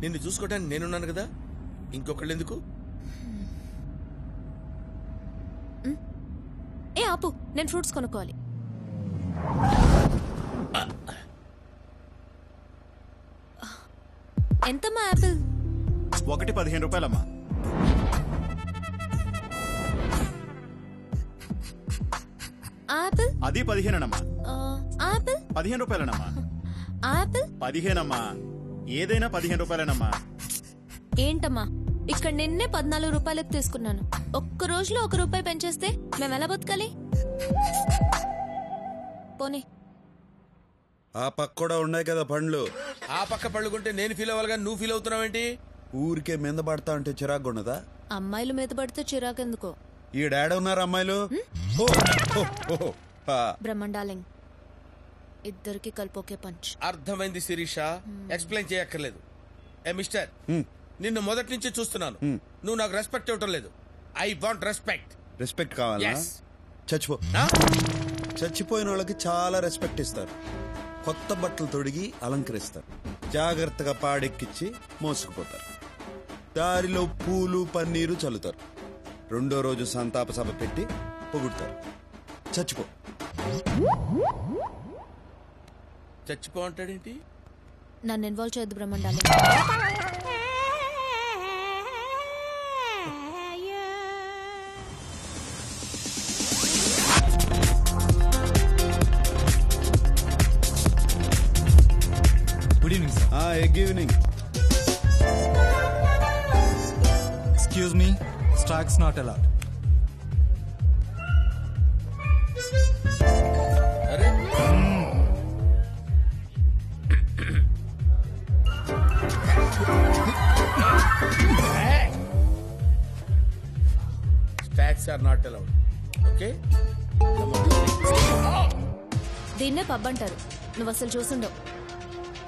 నిన్ను చూసుకోవడానికి నేనున్నాను కదా, ఇంకొకళ్ళు ఎందుకు? ఏ ఆపు, నేను ఫ్రూట్స్ కొనుక్కోవాలి. ఎంతమ్మా యాపిల్? ఒకటి 15 రూపాయలమ్మా. ఆపిల్ అది 15 ఆపిల్ 15 రూపాయలనమ్మా. ఆపిల్ 15 అమ్మా. ఏదైనా 15 రూపాయలనమ్మా. ఏంటమ్మా, ఇక్కడ నిన్నే 14 రూపాయలకు తీసుకున్నాను. ఒక్క రోజులో 1 రూపాయి పెంచేస్తే మేము ఎలా బతకాలి? పోనీ. ఆ పక్క కూడా ఉన్నాయి కదా పండ్లు. ఆ పక్క పళ్ళు కొంటే నేను ఫీల్ అవ్వాలిగా, నువ్వు ఫీల్ అవుతున్నావేంటి? ఊరికే మీద పడతా అంటే చిరాకు ఉన్నదా? అమ్మాయిలు మీద పడితే చిరాకెందుకో. ఈ డాడీ ఉన్నారు అమ్మాయిలు. బ్రహ్మండాలింగ్, ఇద్దరికి కలిపోకే పంచ్. అర్థమైంది శిరీష, ఎక్స్ప్లెయిన్ చేయక్కర్లేదు. ఏ మిస్టర్, నిన్ను మొదటి నుంచి చూస్తున్నాను, నువ్వు నాకు రెస్పెక్ట్ ఇవ్వటం లేదు. I want respect. రెస్పెక్ట్ కావాలా? చచ్చిపో. చచ్చిపోయిన వాళ్ళకి చాలా రెస్పెక్ట్ ఇస్తారు. కొత్త బట్టలు తొడిగి అలంకరిస్తారు. జాగ్రత్తగా పాడెక్కిచ్చి మోసుకుపోతారు. దారిలో పూలు పన్నీరు చల్లుతారు. రెండో రోజు సంతాప సభ పెట్టి పొగుడతారు. చచ్చిపో. చచ్చిపో అంటాడేంటి? నన్ను ఇన్వాల్వ్ చేయొద్దు బ్రహ్మండాలింగ్. Good evening sir. Good evening. Excuse me, stags not allowed. అరే stags are not allowed. Okay, దీన్నే పబ్ అంటారు. నువ్వు అసలు చూసుండవు.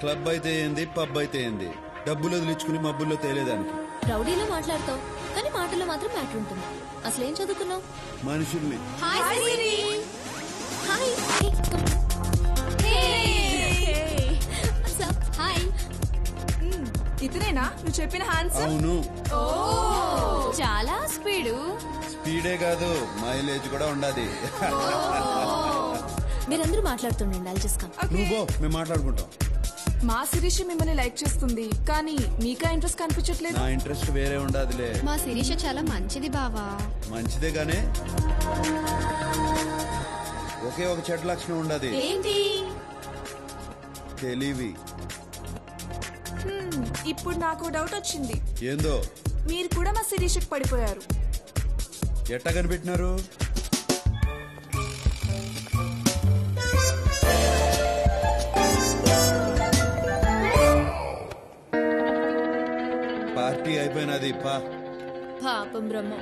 క్లబ్ అయితే ఏంది, పబ్ అయితే ఏంది, డబ్బులు వదిలించుకుని మబ్బుల్లో తేలేదానికి. రౌడీలో మాట్లాడతావు కానీ మాటల్లో మాత్రం మ్యాటర్ ఉంటుంది. అసలు ఏం చదువుకున్నావు? మనుషుల్ని. ఇతనేనా నువ్వు చెప్పిన హ్యాండ్సమ్? అవును. చాలా స్పీడు. స్పీడే కాదు, మైలేజ్ కూడా ఉండాది. మీరందరూ మాట్లాడుతుండండి, I'll just come. నువ్వు మేము మాట్లాడుకుంటాం. మా శిరీష మిమ్మల్ని లైక్ చేస్తుంది కానీ మీకా ఇంట్రెస్ట్ కనిపించట్లేదు. నా ఇంట్రెస్ట్ వేరే ఉండాదిలే. మా శిరీష చాలా మంచిది బావా. మంచిదే గానే ఒకే ఒక చెడ్డ లక్షణం ఉండదు. ఏంటి? తెలివి. ఇప్పుడు నాకు డౌట్ వచ్చింది. ఏందో? మీరు కూడా మా శిరీషకి పడిపోయారు. ఎట్టా కనిపెట్టినారు? పార్టీ అయిపోయినది. పాపం బ్రహ్మ.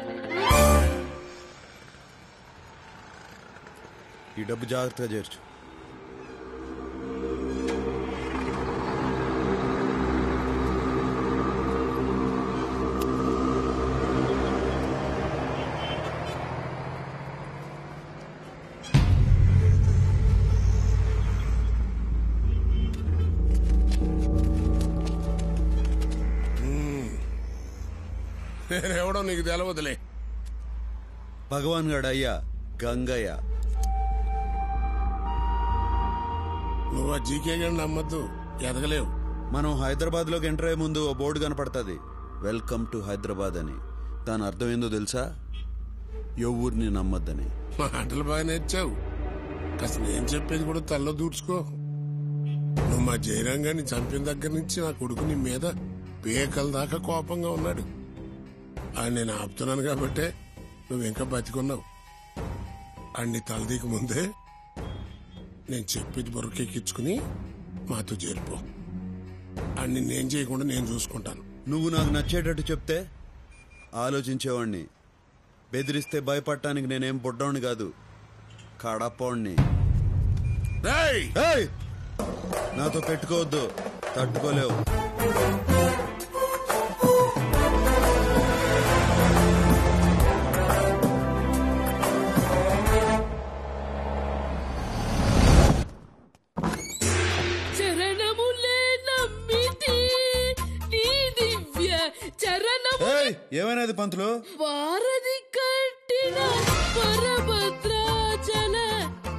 ఈ డబ్బు జాగ్రత్తగా చేర్చు. నేనెవడో నీకు తెలవదులే. భగవాన్ గడ అయ్యా, గంగయ్య. నువ్వు ఆ జీకే గండి నమ్మద్దు, ఎదగలేవు. మనం హైదరాబాద్ లోకి ఎంటర్ అయ్యే ముందు ఓ బోర్డు కనపడుతుంది, వెల్కమ్ టు హైదరాబాద్ అని. దాని అర్థం ఏందో తెలుసా? ఎవరిని నమ్మద్దని. మాటలు బాగా నేర్చావు, కాస్త నేను చెప్పేది కూడా తల్లో దూడ్చుకో. నువ్వు మా జయరాంగాన్ని చంపిన దగ్గర నుంచి నా కొడుకు నీ మీద పేకల దాకా కోపంగా ఉన్నాడు. ఆయన నేను ఆపుతున్నాను కాబట్టే నువ్వు ఇంకా బతికున్నావు. అన్ని తలదీకి ముందే నేను చెప్పేది బొరకెక్కించుకుని మాతో చేరిపో. అన్ని నేను చేయకుండా నేను చూసుకుంటాను. నువ్వు నాకు నచ్చేటట్టు చెప్తే ఆలోచించేవాణ్ణి. బెదిరిస్తే భయపడటానికి నేనేం బుడ్డోని కాదు, కడపోణ్ణి. నాతో పెట్టుకోవద్దు, తట్టుకోలేవు. చరణములే నమ్మితి ఏయ్, ఏమైనది పంతులు? వారధి కట్టిన వరభద్రాచల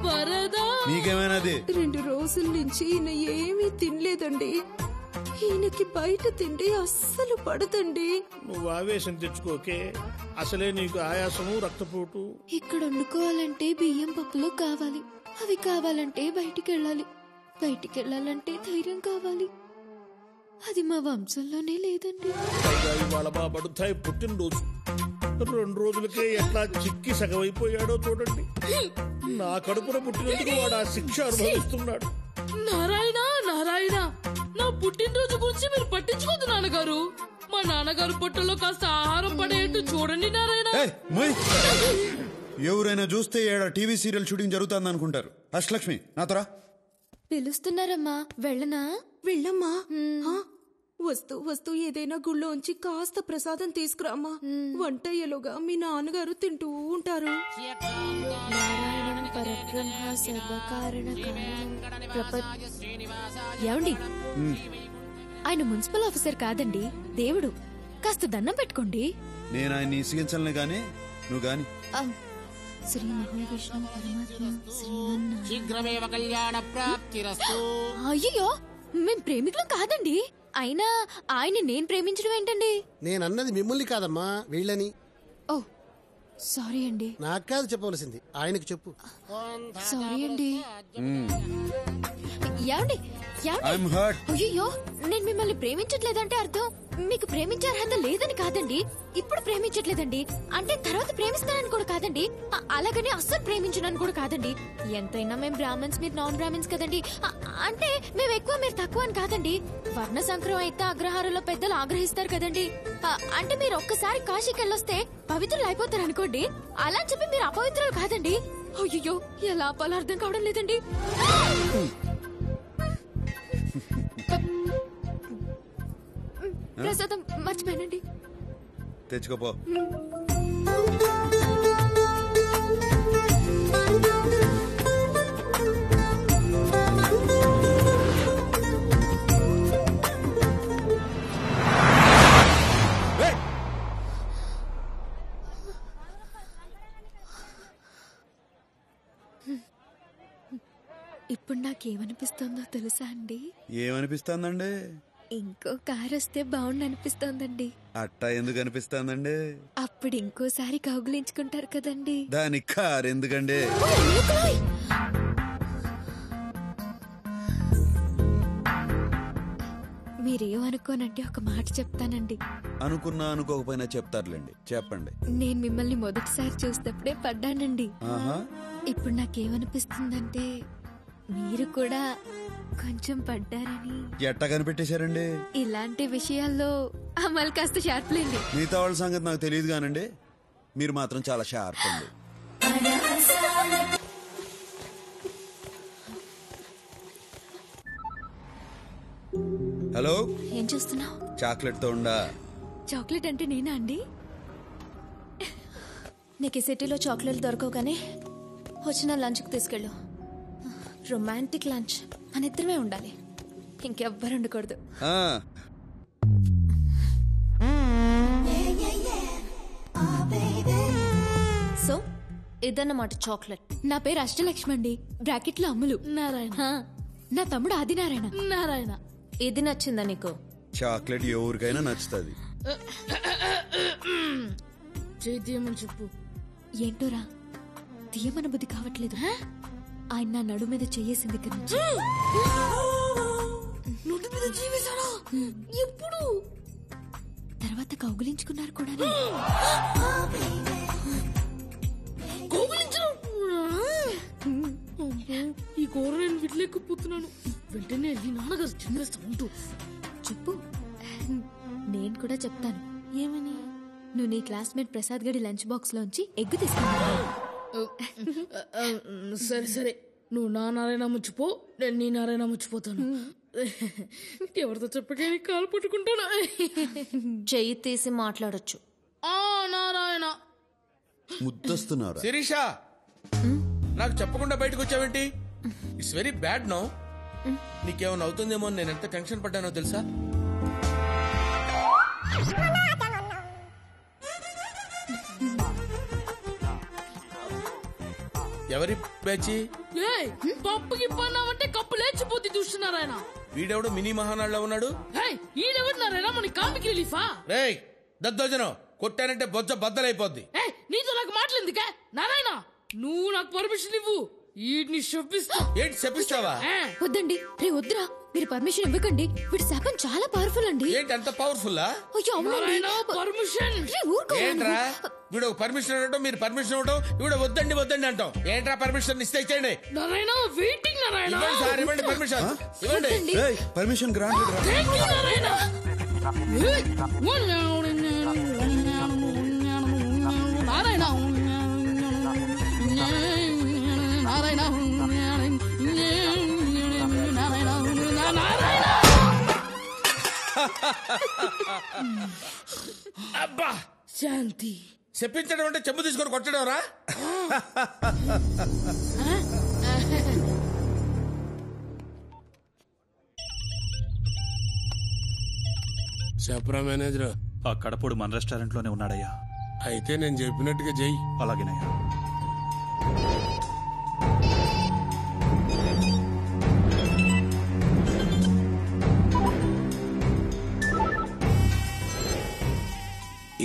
వరదా. నీకేమైనది? 2 రోజుల నుంచి ఈయన ఏమీ తినలేదండి. ఈయనకి బయట తిండి అస్సలు పడదండి. నువ్వు ఆవేశం తెచ్చుకోకే, అసలే నీకు ఆయాసము రక్తపోటు. ఇక్కడ వండుకోవాలంటే బియ్యం పప్పులు కావాలి, అవి కావాలంటే బయటికెళ్ళాలి, బయటికెళ్ళాలంటే ధైర్యం కావాలి. అది మా వంశంలోనే లేదండి. పైగా ఇవాళ మా బడుతాయి పుట్టినరోజు. 2 రోజులకే ఎట్లా చిక్కి సగమైపోయాడో చూడండి. నా కడుపున పుట్టినందుకు వాడు ఆ శిక్ష అనుభవిస్తున్నాడు. నారాయణ నారాయణ, నా పుట్టినరోజు గురించి మీరు పట్టించుకోదు నాన్నగారు. మా నాన్నగారు పొట్టలో కాస్త ఆహారం పడేట్టు చూడండి నారాయణ. ఏయ్, మొయ్. ఎవరైనా చూస్తే ఏడ టీవీ సీరియల్ షూటింగ్ జరుగుతుంది అనుకుంటారు. అష్టలక్ష్మి, నాతోరా. పిలుస్తున్నారమ్మా, వెళ్ళనా? వెళ్ళమ్మా. వస్తూ వస్తూ ఏదైనా గుళ్ళోంచి కాస్త ప్రసాదం తీసుకురామ్మా. వంటయ్యలోగా మీ నాన్నగారు తింటూ ఉంటారు. ఏమండి, ఆయన మున్సిపల్ ఆఫీసర్ కాదండి, దేవుడు. కాస్త దండం పెట్టుకోండి. నేను ఆయన్ని ఇసిగించలే గాని నువ్వు గాని. శ్రీ మహావిష్ణు పరమాత్మ శ్రీమన్నారాయణ. శీఘ్రమేవ కళ్యాణ ప్రాప్తిరస్తు. అయ్యో, మేం ప్రేమికులం కాదండి. అయినా ఆయన నేను ప్రేమించడం ఏంటండి? నేనన్నది మిమ్మల్ని కాదమ్మా, వీళ్ళని. ఓ సారీ అండి. నాకు కాదు చెప్పవలసింది, ఆయనకు చెప్పు. సారీ అండి. ఏమండి I'm hurt. అయ్యో, నేను మిమ్మల్ని ప్రేమించట్లేదంటే అర్థం మీకు ప్రేమించే అర్హత లేదని కాదండి. ఇప్పుడు ప్రేమించట్లేదండి అంటే తర్వాత ప్రేమిస్తానని కూడా కాదండి. అలాగని అస్సలు ప్రేమించనని కూడా కాదండి. ఎంతైనా మేము బ్రాహ్మణ్స్, మీరు నాన్ బ్రాహ్మణ్స్ కదండి. అంటే మేము ఎక్కువ మీరు తక్కువ అని కాదండి. వర్ణ సంక్రమం అయితే అగ్రహారంలో పెద్దలు ఆగ్రహిస్తారు కదండి. అంటే మీరు ఒక్కసారి కాశీకి వెళ్ళొస్తే పవిత్రులు అయిపోతారు అనుకోండి. అలా అని చెప్పి మీరు అపవిత్రులు కాదండి. అయ్యో, ఎలా ఆపాలో అర్థం కావడం లేదండి. ప్రసాదం మర్చిపోయానండి. తెచ్చుకోపో. ఇప్పుడు నాకేమనిపిస్తుందో తెలుసా అండి? ఏమనిపిస్తుందండి? ఇంకో కారు వస్తే బాగుండు అనిపిస్తోందండి. అట్టా ఎందుకు అనిపిస్తుందండి? అప్పుడు ఇంకోసారి కౌగులించుకుంటారు కదండి. దానికి కారు ఎందుకండి? మీరేమనుకోనంటే ఒక మాట చెప్తానండి. అనుకున్నా అనుకోకపోయినా చెప్తారులేండి, చెప్పండి. నేను మిమ్మల్ని మొదటిసారి చూసినప్పుడే పడ్డానండి. ఆహా. ఇప్పుడు నాకేమనిపిస్తుందంటే మీరు కూడా కొంచెం పడ్డారని. ఎట్టా కనిపెట్టేశారండి? ఇలాంటి విషయాల్లో అమలు కాస్త షార్ప్లేండి. మిగతా వాళ్ళ సంగతి నాకు తెలియదు కానండి, మీరు మాత్రం చాలా షార్ప్ అండి. హలో, ఏం చూస్తున్నావు? చాక్లెట్ తో ఉండా? చాక్లెట్ అంటే నేనా అండి? నీకు ఈ సిటీలో చాక్లెట్లు దొరకవు కానీ వచ్చిన లంచ్కి తీసుకెళ్ళు. రొమాంటిక్ లంచ్, మన ఇద్దరమే ఉండాలి, ఇంకెవ్వరు ఉండకూడదు. సో ఇదన్నమాట చాక్లెట్. నా పేరు అష్టలక్ష్మి అండి, బ్రాకెట్ లో అమ్ములు. నారాయణ. నా తమ్ముడు ఆదినారాయణ. నారాయణ. ఇది నచ్చిందా నీకు? చాక్లెట్ ఎవరికైనా నచ్చుతుంది. చేద్దామని చెప్పు. ఏంటోరా తీయమన బుద్ధి కావట్లేదు. ఆయన నా నడు మీద చెయ్యేసింది దగ్గర నుంచి. నోటి మీద జీవేశాడా? ఎప్పుడు? తర్వాత కౌగులించుకున్నారు కూడా. ఈ కూర నేను విడలేకపోతున్నాను. వెంటనే వెళ్ళి నాన్నగారు చెప్పేస్తా ఉంటూ. చెప్పు, నేను కూడా చెప్తాను. ఏమని? నువ్వు నీ క్లాస్మేట్ ప్రసాద్ గడి లంచ్ బాక్స్ లోంచి ఎగ్గు తీసుకున్నావు. సరే సరే, నువ్వు నా నారాయణ ముచ్చిపో, నేను నీ నారాయణ ముచ్చిపోతాను. ఎవరితో చెప్పకే కాలు పట్టుకుంటాను. చెయ్యి తీసి మాట్లాడొచ్చు. నారాయణ ముద్దస్తున్నారా? శిరీష, నాకు చెప్పకుండా బయటకు వచ్చావేంటి? It's very bad no. నీకేమైనా అవుతుందేమో నేను ఎంత టెన్షన్ పడ్డానో తెలుసా? ఎవరి పేచి? పప్పుకి పన్నామంటే కప్పు లేచిపోతే చూస్తున్నారు ఆయన. వీడెవడు మినీ మహానాడులో ఉన్నాడు? ఈడెవడున్నారైనా మన కామిక్ రిలీఫా? రేయ్ దద్దోజనం కొట్టానంటే బొజ్జ బద్దలైపోద్ది. నీతో నాకు మాట్లాడిందికా నారాయణ? నువ్వు నాకు పర్మిషన్ ఇవ్వు, వీడిని శపిస్తా. ఏంటి శపిస్తావా? వద్దండి, రే వద్దురా, మీరు పర్మిషన్ ఇవ్వకండి. వీడి శాపం చాలా పవర్ఫుల్ అండి. ఏంటి అంత పవర్ఫుల్? పర్మిషన్ ఏంట్రా? వీడు పర్మిషన్ ఇవ్వడం, మీరు పర్మిషన్ ఇవ్వడం, వీడు వద్దండి వద్దండి అంటాం. ఏంట్రా పర్మిషన్ ఇస్తే ఇచ్చేయండి. నారాయణ వెయిటింగ్. నారాయణ ఇవ్వండి సార్, ఇవ్వండి పర్మిషన్, ఇవ్వండి. Permission granted. నారాయణ అబ్బా శాంతి. చెప్పించడం అంటే చెంబు తీసుకొని కొట్టడం రా. చెప్పరా మేనేజర్? ఆ కడపడు మన రెస్టారెంట్ లోనే ఉన్నాడయ్యా. అయితే నేను చెప్పినట్టుగా చెయ్యి. అలాగేనయ్యా.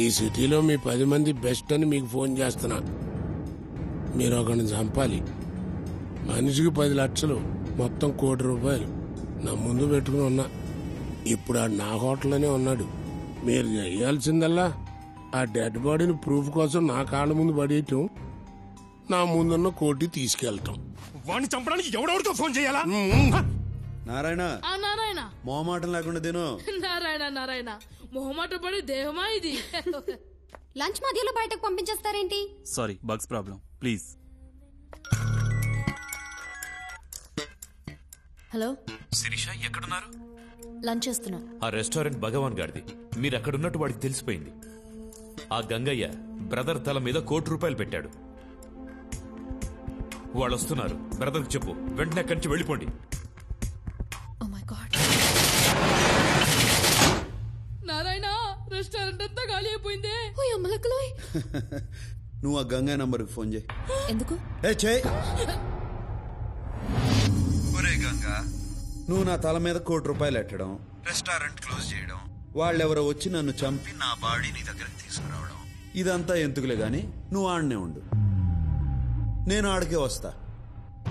ఈ సిటీలో మీ 10 మంది బెస్ట్ అని మీకు ఫోన్ చేస్తున్నా. మీరు ఒకరిని చంపాలి. మనిషికి 10 లక్షలు, మొత్తం ₹1 కోటి నా ముందు పెట్టుకుని ఉన్నా. ఇప్పుడు ఆ నా హోటల్లోనే ఉన్నాడు. మీరు చేయాల్సిందల్లా ఆ డెడ్ బాడీని ప్రూఫ్ కోసం నా కాళ్ళ ముందు పడేయటం, నా ముందున్న కోటి తీసుకెళ్తాం. వాడిని చంపడానికి ఎవడెవరితో ఫోన్ చేయాలా? నారాయణ నారాయణ మొహమాటం లేకుండా తిను. నారాయణ నారాయణ మొహమాట పడే దేహమా ఇది? లంచ్ మధ్యలో బయటకు పంపించేస్తారేంటి? Sorry, bugs problem. Please. Hello Sirisha, ఎక్కడున్నారు? లంచ్ చేస్తున్నా. ఆ రెస్టారెంట్ భగవాన్ గారిది. మీరు అక్కడున్నట్టు వాడికి తెలిసిపోయింది. ఆ గంగయ్య బ్రదర్ తల మీద ₹1 కోటి పెట్టాడు. వాళ్ళు వస్తున్నారు. బ్రదర్కి చెప్పు, వెంటనే అక్కడి నుంచి వెళ్ళిపోండి. నారాయణ రెస్టారెంట్ అంతా ఖాళీ అయిపోయింది. నువ్వు ఆ గంగా నంబర్కి ఫోన్ చేయి. ఎందుకు? గంగా, నువ్వు నా తల మీద ₹1 కోటి ఎట్టడం, రెస్టారెంట్ క్లోజ్ చేయడం, వాళ్ళెవరో వచ్చి నన్ను చంపి నా బాడీ నీ దగ్గరికి తీసుకురావడం, ఇదంతా ఎందుకులే గాని నువ్వు ఆడనే ఉండు. నేను ఆడకే వస్తా.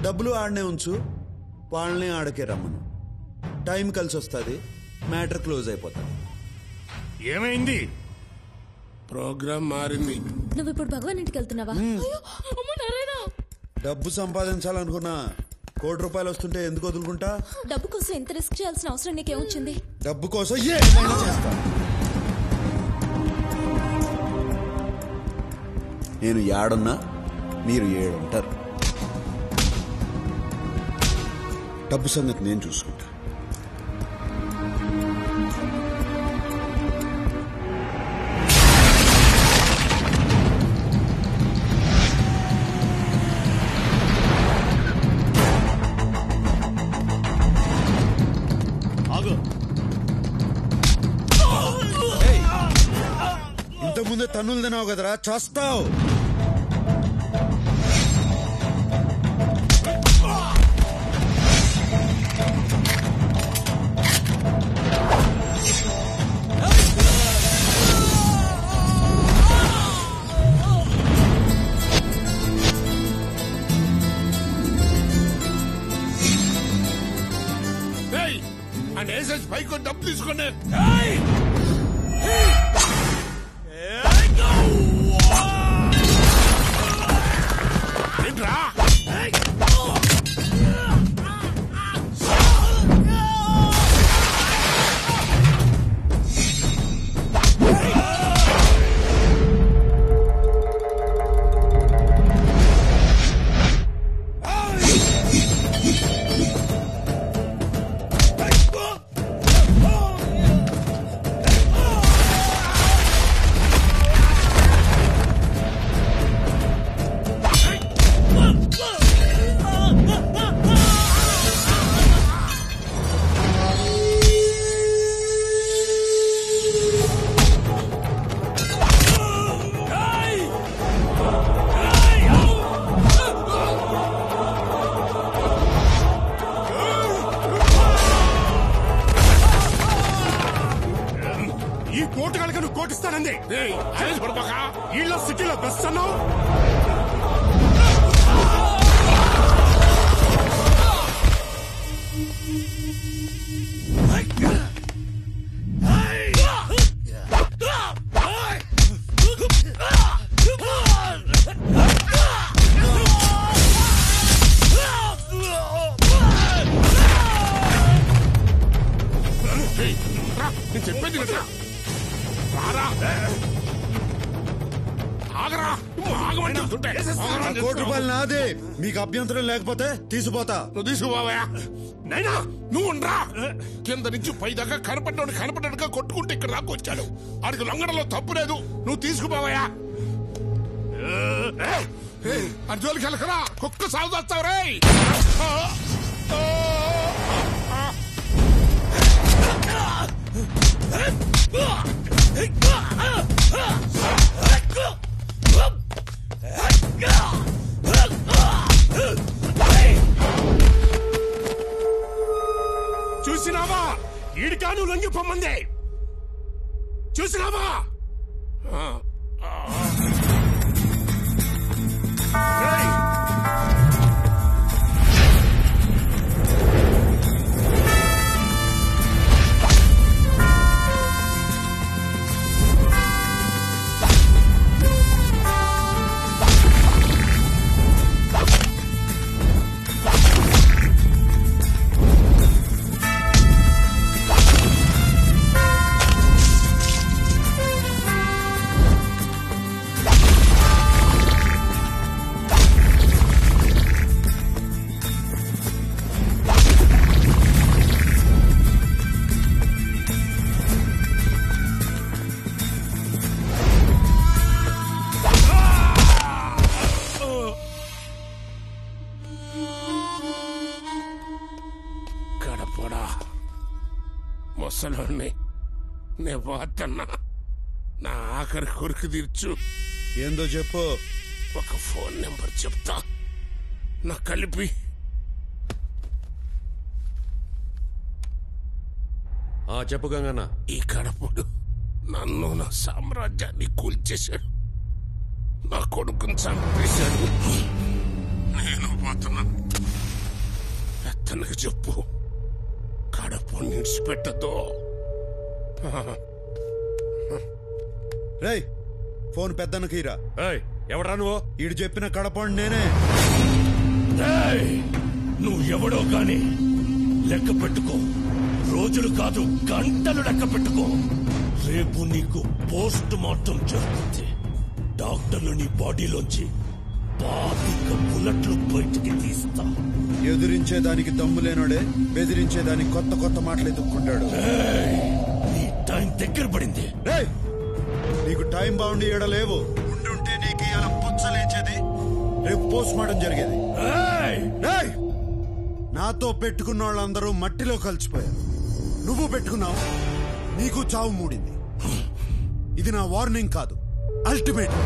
డబ్బులు ఆడనే ఉంచు, వాళ్ళని ఆడకే రమ్మను. టైం కలిసి వస్తుంది, మ్యాటర్ క్లోజ్ అయిపోతుంది. ఏమైంది? ప్రోగ్రామ్ మారింది. నువ్వు ఇప్పుడు భగవాన్ ఇంటికి వెళ్తున్నావా? డబ్బు సంపాదించాలనుకున్నా ₹1 కోటి వస్తుంటే ఎందుకు వదులుకుంటా? డబ్బు కోసం ఎంత రిస్క్ చేయాల్సిన అవసరం నీకేమొచ్చింది? డబ్బు కోసం ఏమైనా చేస్తా. నేను ఏడున్నా, మీరు 7 ఉంటారు. డబ్బు సంగతి నేను చూసుకుంటా. ఇంతకుముందే తన్నులు తినావు కదరా, చేస్తావు. పైకి డబ్బు తీసుకోండి. ఏంట్రా? ఈ కోటు కనుక నువ్వు కోటిస్తానంది. వీళ్ళ సిటీలో బెస్ట్ అన్నావు. చెప్పేది ₹1,00,00,000 నాదే. మీకు అభ్యంతరం లేకపోతే తీసుకుపోతా. నువ్వు తీసుకుపోవా నైనా. నువ్వు ఉండరా. కింద నుంచి పై దాకా కనపడ్డాడుగా కొట్టుకుంటే ఇక్కడ దాకా వచ్చాడు. ఆడికి లొంగడంలో తప్పు లేదు. నువ్వు తీసుకుపోవా. అర్జున్కి వెళ్ళకరా. కుక్క సాగు చేస్తావు రే. చూసినావా ఈడికాను లొంగిపోమంది. చూసినావా ముసలోని నే పోతున్నా. నా ఆఖరి కొరికి తీర్చు. ఏందో చెప్పు. ఒక ఫోన్ నెంబర్ చెప్తా. నా కలిపి చెప్పు గంగన్న. ఈ కడపడు నన్ను నా సామ్రాజ్యాన్ని కూల్చేశాడు. నా కొడుకుని చంపేశాడు. నేను పోతున్నా. ఎత్తనకు చెప్పు. కడప నిడిచిపెట్టదు. రేయ్ ఫోన్ పెద్దన్నకీరా. ఎవడా నువ్వు? ఈడు చెప్పిన కడపండి నేనే. నువ్వు ఎవడో గాని లెక్క పెట్టుకో. రోజులు కాదు గంటలు లెక్క పెట్టుకో. రేపు నీకు పోస్ట్ మార్టం జరుగుతుంది. డాక్టర్లు నీ బాడీలోంచి 25 బుల్లెట్లు బయటికి తీస్తా. ఎదురించేదానికి దమ్ము లేనోడే బెదిరించేదానికి కొత్త కొత్త మాటలు ఎదుర్కొంటాడు. నీ టైం దగ్గర పడింది. నీకు టైం బాగుండి ఏడలేవు. ఉండుంటే నీకు ఇలా పుచ్చలేచేది, రేపు పోస్ట్ మార్టం జరిగేది. నాతో పెట్టుకున్న వాళ్ళందరూ మట్టిలో కలిసిపోయారు. నువ్వు పెట్టుకున్నావు, నీకు చావు మూడింది. ఇది నా వార్నింగ్ కాదు, అల్టిమేట్.